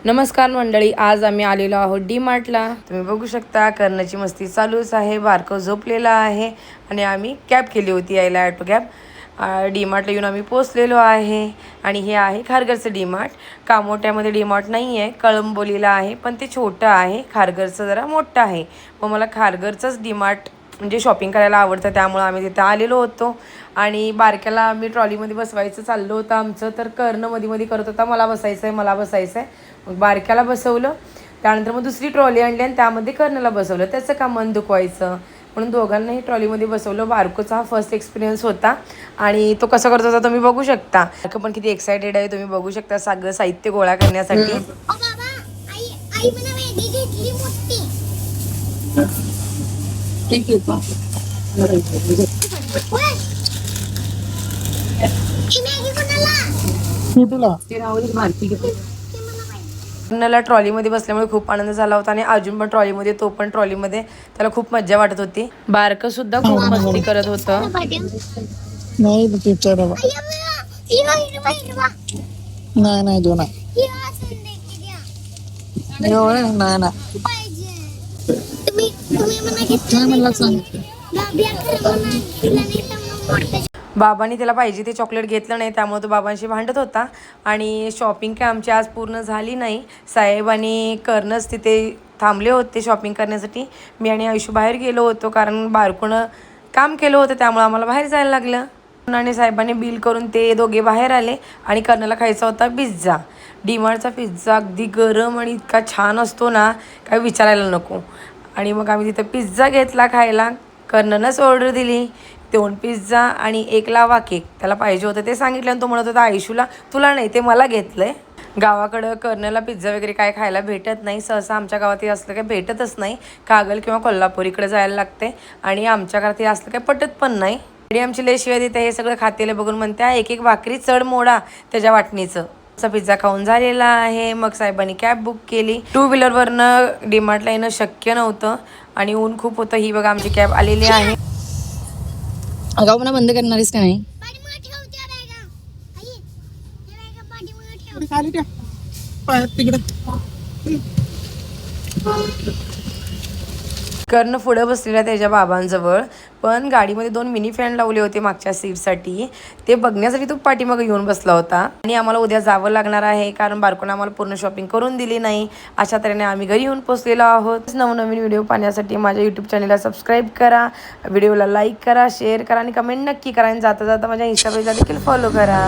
नमस्कार मंडळी, आज आम्ही आलेलो आहोत डी मार्टला। तुम्ही बघू शकता कर्णाची मस्ती चालूच आहे, बारकं झोपलेला आहे आणि आम्ही कॅब केली होती यायला, ऑटो कॅब। डी मार्टला येऊन आम्ही पोचलेलो आहे आणि हे आहे खारघरचं डी मार्ट। कामोट्यामध्ये डी मार्ट नाही आहे, कळंबोलीला आहे, पण ते छोटं आहे, खारघरचं जरा मोठं आहे। मग मला खारघरचंच डी मार्ट म्हणजे शॉपिंग करायला आवडतं, त्यामुळे आम्ही तिथे आलेलो होतो। आणि बारक्याला आम्ही ट्रॉलीमध्ये बसवायचं चाललं होतं आमचं, तर कर्ण मध्ये करत होता मला बसायचं आहे मला बसायचं आहे। मग बारक्याला बसवलं, त्यानंतर मग दुसरी ट्रॉली आणली आणि त्यामध्ये कर्णला बसवलं। त्याचं का मन दुखवायचं म्हणून दोघांनाही ट्रॉलीमध्ये बसवलं। बारकोचा हा फर्स्ट एक्सपिरियन्स होता आणि तो कसा करत होता तुम्ही बघू शकता। बारकं पण किती एक्सायटेड आहे, तुम्ही बघू शकता सगळं साहित्य गोळा करण्यासाठी। कर्णला ट्रॉलीमध्ये बसल्यामुळे खूप आनंद झाला होता आणि अजून पण ट्रॉलीमध्ये, तो पण ट्रॉलीमध्ये, त्याला खूप मज्जा वाटत होती। बारकं सुद्धा खूप मस्ती करत होतं। नाही नाही दोन बाबांनी त्याला पाहिजे ते चॉकलेट घेतलं नाही, त्यामुळे तो बाबांशी भांडत होता। आणि शॉपिंग काय आमची आज पूर्ण झाली नाही, साहेब आणि कर्णच तिथे थांबले होते शॉपिंग करण्यासाठी। मी आणि आयुष्य बाहेर गेलो होतो, कारण बारकोनं काम केलं होतं, त्यामुळे आम्हाला बाहेर जायला लागलं। आणि साहेबांनी बिल करून ते दोघे बाहेर आले आणि कर्णाला खायचा होता पिझ्झा। डीमार्टचा पिझ्झा अगदी गरम आणि इतका छान असतो ना, काय विचारायला नको। आणि मग आम्ही तिथं पिझ्झा घेतला खायला। कर्णनंच ऑर्डर दिली, 2 पिझ्झा आणि 1 लावा केक त्याला पाहिजे होतं ते सांगितलं आणि तो म्हणत होता आयुषूला तुला नाही, ते मला घेतलंय। गावाकडं कर्णला पिझ्झा वगैरे काय खायला भेटत नाही, सहसा आमच्या गावात हे असलं काय भेटतच नाही। कागल किंवा कोल्हापूर इकडे जायला लागते आणि आमच्या घरात हे असलं काय पटत पण नाही। आणि आमची लय शिवाय देते, हे सगळं खातेले बघून म्हणते एक भाकरी चढ मोडा त्याच्या वाटणीचं। पिझ्झा खाऊन झालेला आहे। मग साहेबांनी कॅब बुक केली। 2 व्हीलरवरनं डीमार्टला येणं शक्य नव्हतं आणि ऊन खूप होतं। ही बघा आमची कॅब आलेली आहे। अगाऊपणा बंद करणारीस का नाही? कर्ण पुढं बसलेला त्याच्या बाबांजवळ, पण गाडीमध्ये 2 मिनी फॅन लावले होते मागच्या सीटसाठी, ते बघण्यासाठी तो पाठीमागे येऊन बसला होता। आणि आम्हाला उद्या जावं लागणार आहे, कारण बारकोनं आम्हाला पूर्ण शॉपिंग करून दिली नाही। अशा तऱ्हेने आम्ही घरी येऊन पोचलेलो आहोत। नवनवीन व्हिडिओ पाहण्यासाठी माझ्या यूट्यूब चॅनलला सबस्क्राईब करा, व्हिडिओला लाईक करा, शेअर करा आणि कमेंट नक्की करा आणि जाता जाता माझ्या इंस्टा पेजला देखील फॉलो करा।